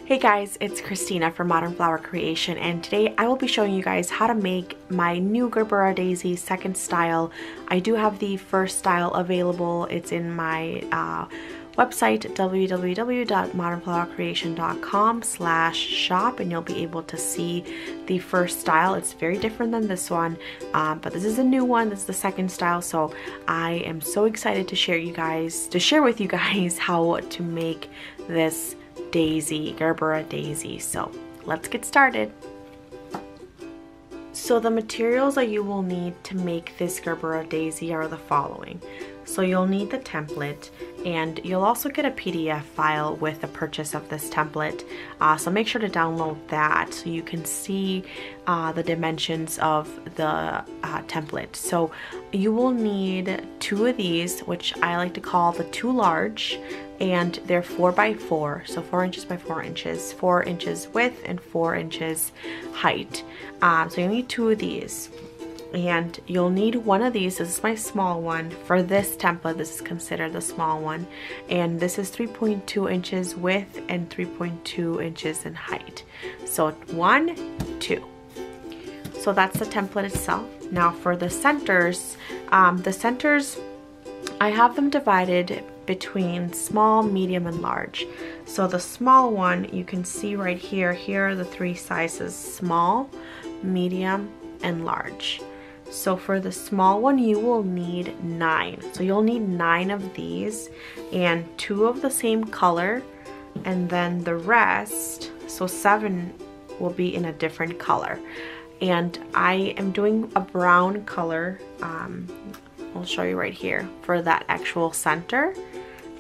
Hey guys, it's Christina from Modern Flower Creation, and today I will be showing you guys how to make my new Gerbera daisy second style. I do have the first style available. It's in my website www.modernflowercreation.com/shop, and you'll be able to see the first style. It's very different than this one, but this is a new one. This is the second style, so I am so excited to share with you guys how to make this daisy, Gerbera daisy. So let's get started. So the materials that you will need to make this Gerbera daisy are the following. So you'll need the template, and you'll also get a PDF file with the purchase of this template. So make sure to download that so you can see the dimensions of the template. So you will need 2 of these, which I like to call the 2 large, and they're 4 by 4, so 4 inches by 4 inches, 4 inches width and 4 inches height. So you need 2 of these. And you'll need one of these. This is my small one. For this template, this is considered the small one. And this is 3.2 inches width and 3.2 inches in height. So 1, 2. So that's the template itself. Now for the centers, I have them divided between small, medium, and large. So the small one, you can see right here, here are the 3 sizes: small, medium, and large. So for the small one, you will need 9. So you'll need 9 of these and 2 of the same color, and then the rest, so 7, will be in a different color. And I am doing a brown color, I'll show you right here, for that actual center,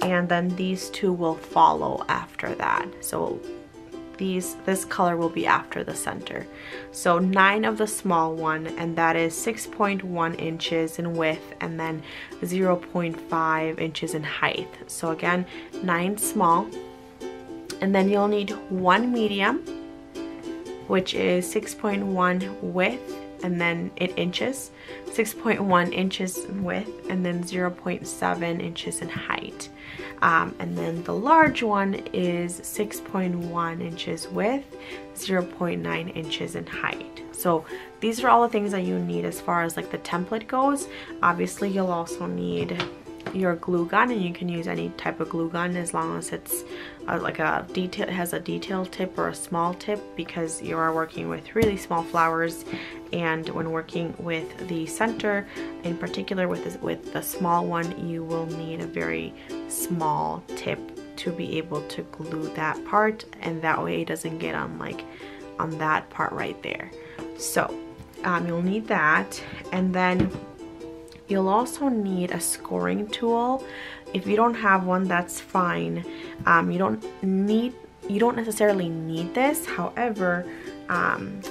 and then these 2 will follow after that. So this color will be after the center. So 9 of the small one, and that is 6.1 inches in width and then 0.5 inches in height. So again, 9 small, and then you'll need 1 medium, which is 6.1 width and then in inches, 6.1 inches in width and then 0.7 inches in height. And then the large one is 6.1 inches width, 0.9 inches in height. So these are all the things that you need as far as like the template goes. Obviously you'll also need your glue gun, and you can use any type of glue gun as long as it's like it has a detail tip or a small tip, because you are working with really small flowers, and when working with the center in particular with the small one, you will need a very small tip to be able to glue that part, and that way it doesn't get on that part right there. So you'll need that, and then you'll also need a scoring tool. If you don't have one, that's fine. You don't necessarily need this. However, I'm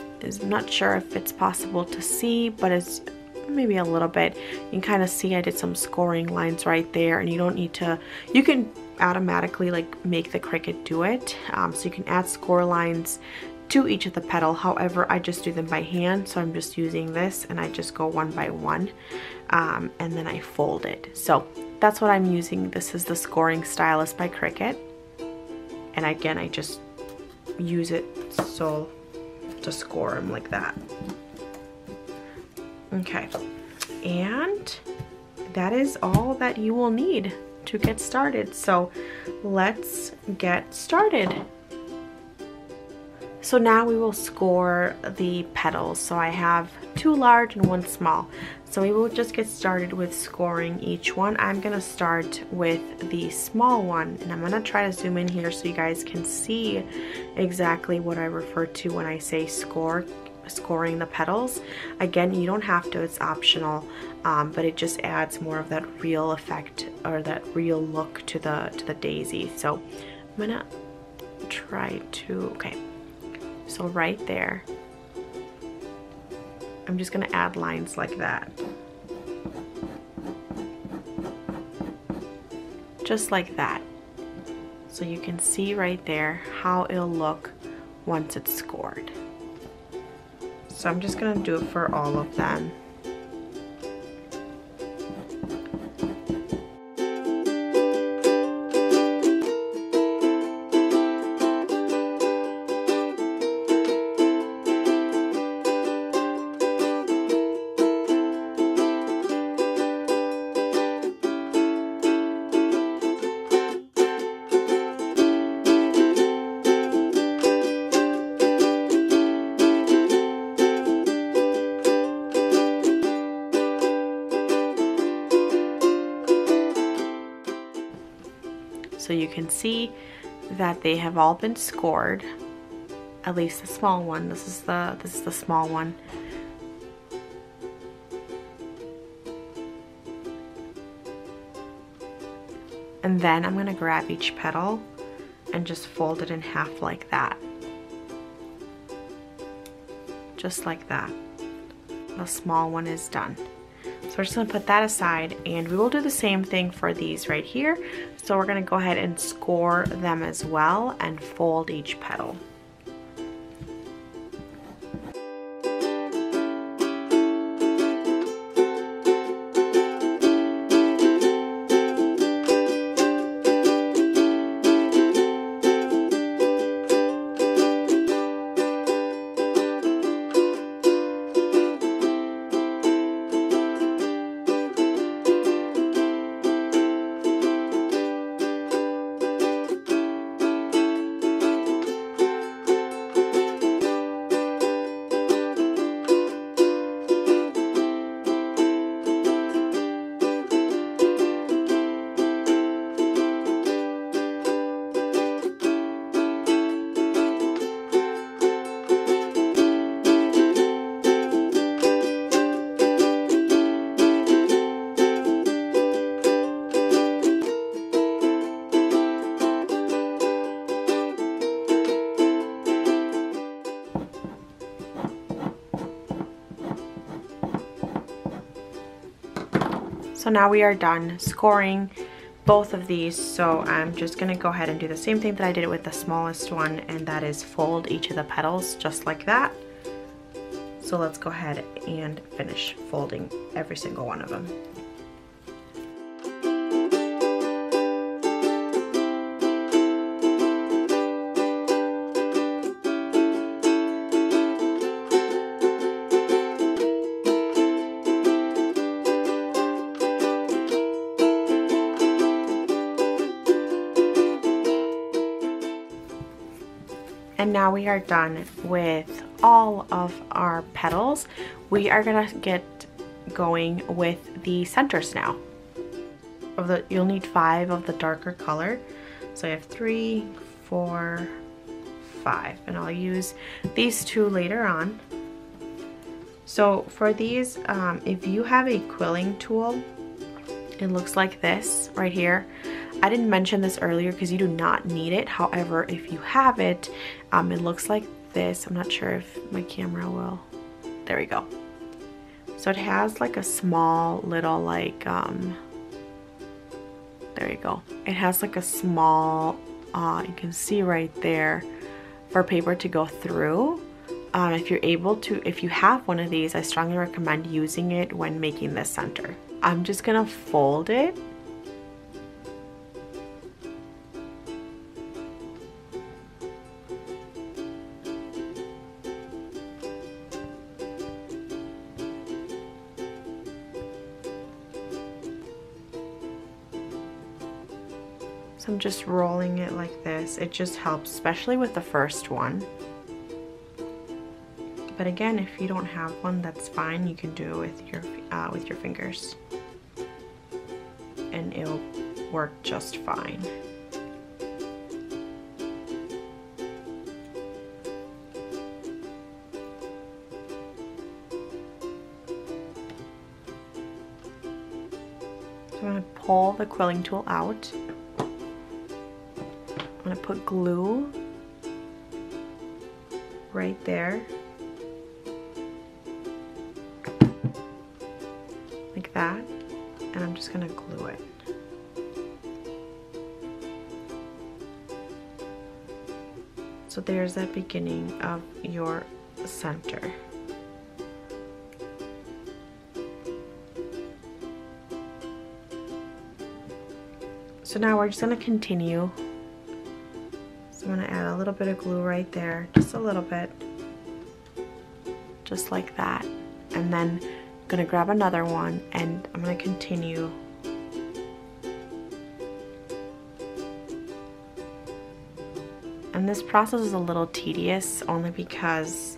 not sure if it's possible to see, but it's maybe a little bit. You can kind of see I did some scoring lines right there, and you don't need to. You can automatically make the Cricut do it. So you can add score lines to each of the petal. However, I just do them by hand, so I'm just using this, and I just go one by one, and then I fold it. So that's what I'm using. This is the Scoring Stylus by Cricut, and again, I just use it so to score them like that. Okay, and that is all that you will need to get started. So let's get started. So now we will score the petals. So I have 2 large and 1 small. So we will just get started with scoring each one. I'm gonna start with the small one, and I'm gonna try to zoom in here so you guys can see exactly what I refer to when I say scoring the petals. Again, you don't have to, it's optional, but it just adds more of that real effect or that real look to the daisy. So I'm gonna try to, okay. So right there, I'm just gonna add lines like that. Just like that. So you can see right there how it'll look once it's scored. So I'm just gonna do it for all of them. you can see that they have all been scored, at least the small one. This is the small one. And then I'm gonna grab each petal and just fold it in half like that. Just like that. The small one is done. So we're just gonna put that aside, and we will do the same thing for these right here. So we're gonna go ahead and score them as well and fold each petal. So now we are done scoring both of these, so I'm just gonna go ahead and do the same thing that I did with the smallest one, and that is fold each of the petals just like that. So let's go ahead and finish folding every single one of them. And now we are done with all of our petals. We are gonna get going with the centers now. You'll need 5 of the darker color. So I have 3, 4, 5, and I'll use these 2 later on. So for these, if you have a quilling tool, it looks like this right here. I didn't mention this earlier because you do not need it. However, if you have it, it looks like this. I'm not sure if my camera will. There we go. So it has like a small little like, there you go. It has like a small, you can see right there, for paper to go through. If you're able to, if you have one of these, I strongly recommend using it when making this center. I'm just gonna fold it. So I'm just rolling it like this. It just helps, especially with the first one. But again, if you don't have one, that's fine. You can do it with your fingers, and it'll work just fine. So I'm going to pull the quilling tool out. I'm going to put glue right there. Like that, and I'm just gonna glue it. So there's that beginning of your center. So now we're just gonna continue. So I'm gonna add a little bit of glue right there, just a little bit, just like that, and then gonna grab another one, and I'm gonna continue. And this process is a little tedious only because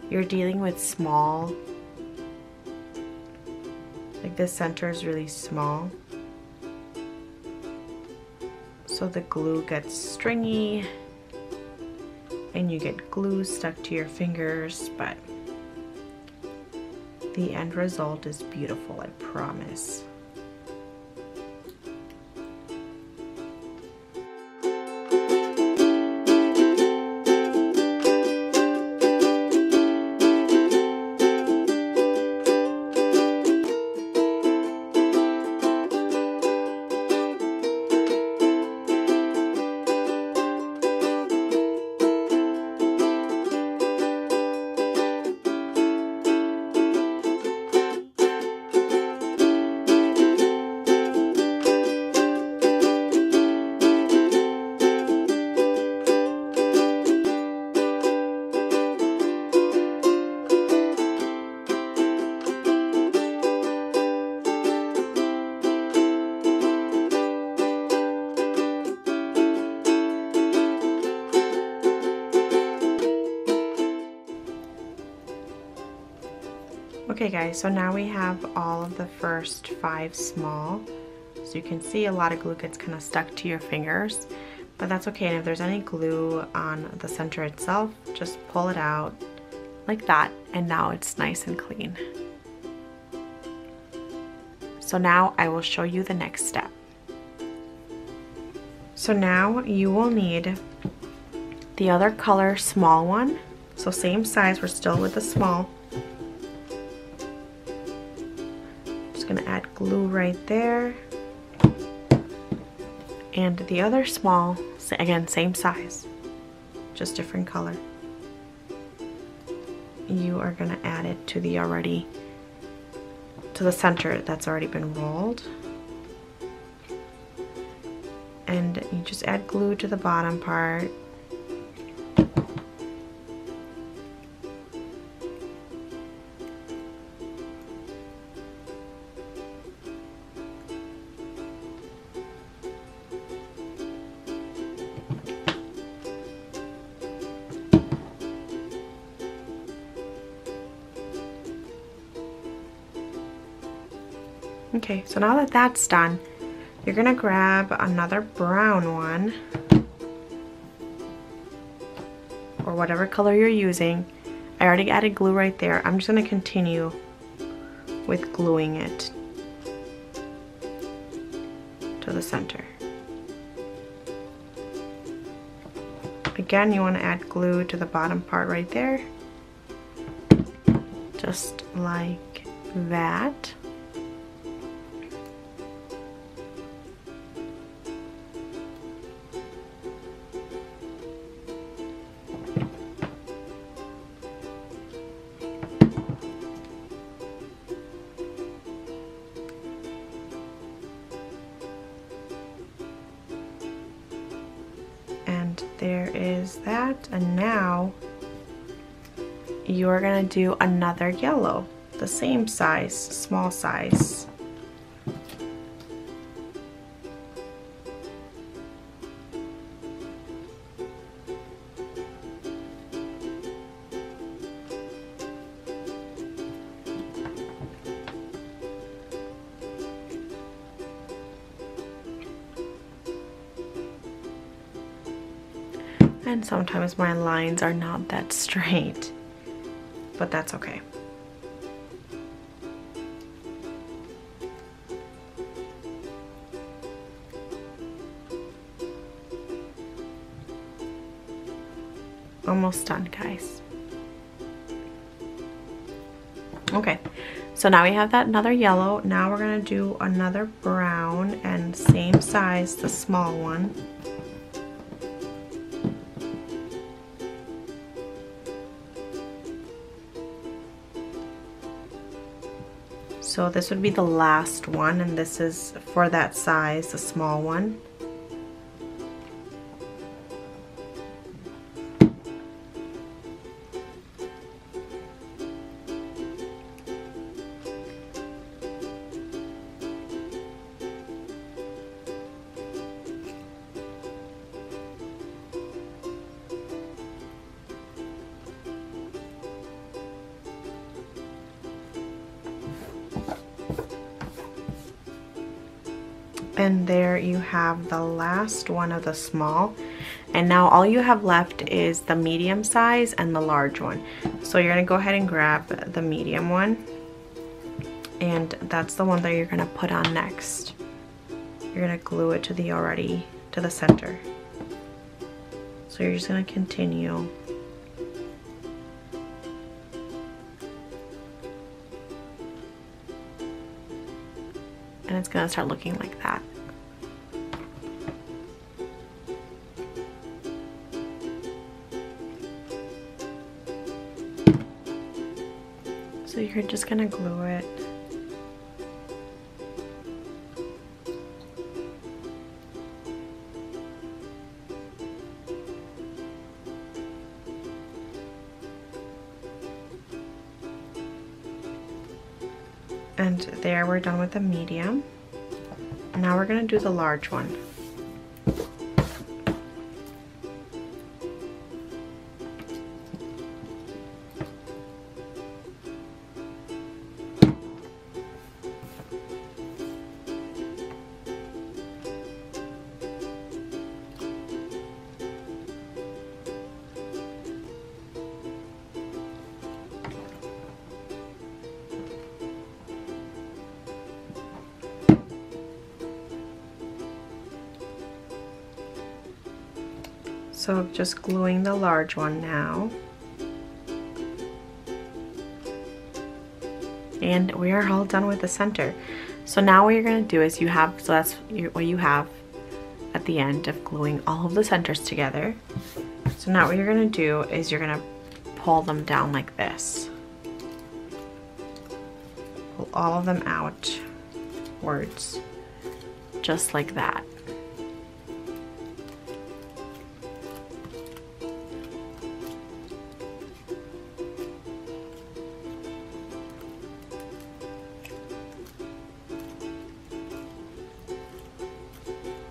you're dealing with small, like this center is really small. so the glue gets stringy and you get glue stuck to your fingers, but the end result is beautiful, I promise. Okay guys, so now we have all of the first 5 small. So you can see a lot of glue gets kind of stuck to your fingers, but that's okay. And if there's any glue on the center itself, just pull it out like that, and now it's nice and clean. So now I will show you the next step. So now you will need the other color small one. So same size, we're still with the small. Gonna add glue right there, and the other small, again same size, just different color. You are gonna add it to the center that's already been rolled, and you just add glue to the bottom part. Okay, so now that that's done, you're gonna grab another brown one, or whatever color you're using. I already added glue right there. I'm just gonna continue with gluing it to the center. Again, you wanna add glue to the bottom part right there, just like that. There is that, and now you're gonna do another yellow, the same size, small size. And sometimes my lines are not that straight, but that's okay. Almost done, guys. Okay, so now we have that another yellow. Now we're gonna do another brown, and same size, the small one. So this would be the last one, and this is for that size, the small one. And there you have the last one of the small. And now all you have left is the medium size and the large one. So you're gonna go ahead and grab the medium one, and that's the one that you're gonna put on next. You're gonna glue it to the center. So you're just gonna continue. And it's gonna start looking like that. So you're just gonna glue it. And there, we're done with the medium. Now we're gonna do the large one. So just gluing the large one now. And we are all done with the center. So now what you're gonna do is that's what you have at the end of gluing all of the centers together. So now what you're gonna do is you're gonna pull them down like this. Pull all of them outwards, just like that.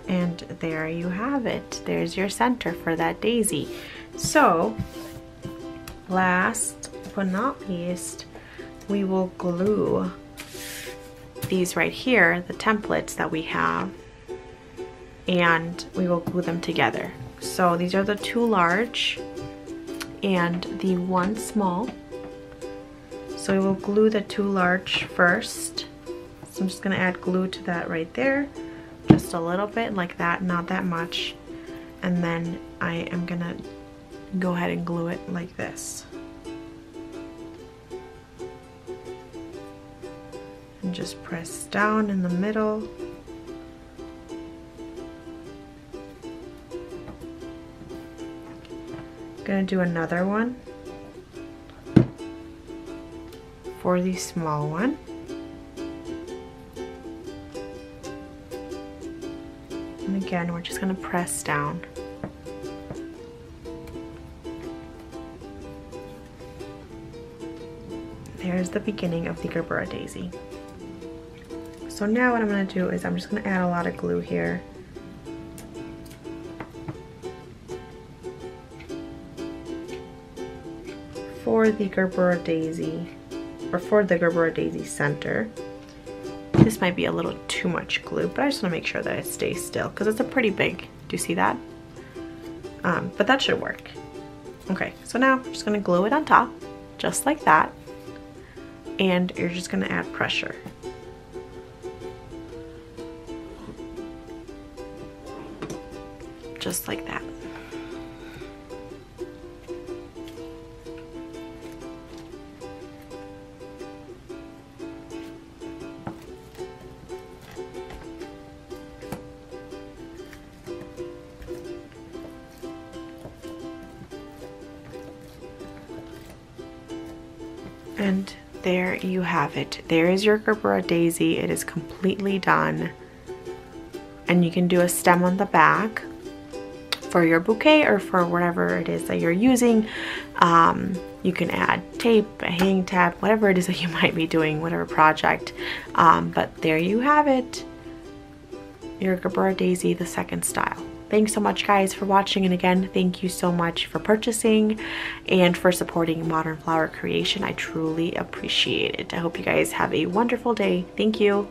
And there you have it. There's your center for that daisy. So, last but not least, we will glue these right here, the templates that we have, and we will glue them together. So these are the 2 large and the 1 small. So we will glue the 2 large first. So I'm just gonna add glue to that right there. Just a little bit like that, not that much. And then I am gonna go ahead and glue it like this. And just press down in the middle. Gonna do another one for the small one. And again, we're just gonna press down. There's the beginning of the Gerbera daisy. So now what I'm gonna do is I'm just gonna add a lot of glue here. For the Gerbera daisy, or for the Gerbera daisy center. This might be a little too much glue, but I just want to make sure that it stays still because it's a pretty big, do you see that? But that should work. Okay, so now I'm just going to glue it on top, just like that. And you're just going to add pressure. Just like that. And there you have it. There is your Gerbera daisy. It is completely done. And you can do a stem on the back for your bouquet or for whatever it is that you're using. You can add tape, a hanging tab, whatever it is that you might be doing, whatever project. But there you have it. Your Gerbera daisy, the second style. Thanks so much, guys, for watching, and again, thank you so much for purchasing and for supporting Modern Flower Creation. I truly appreciate it. I hope you guys have a wonderful day. Thank you.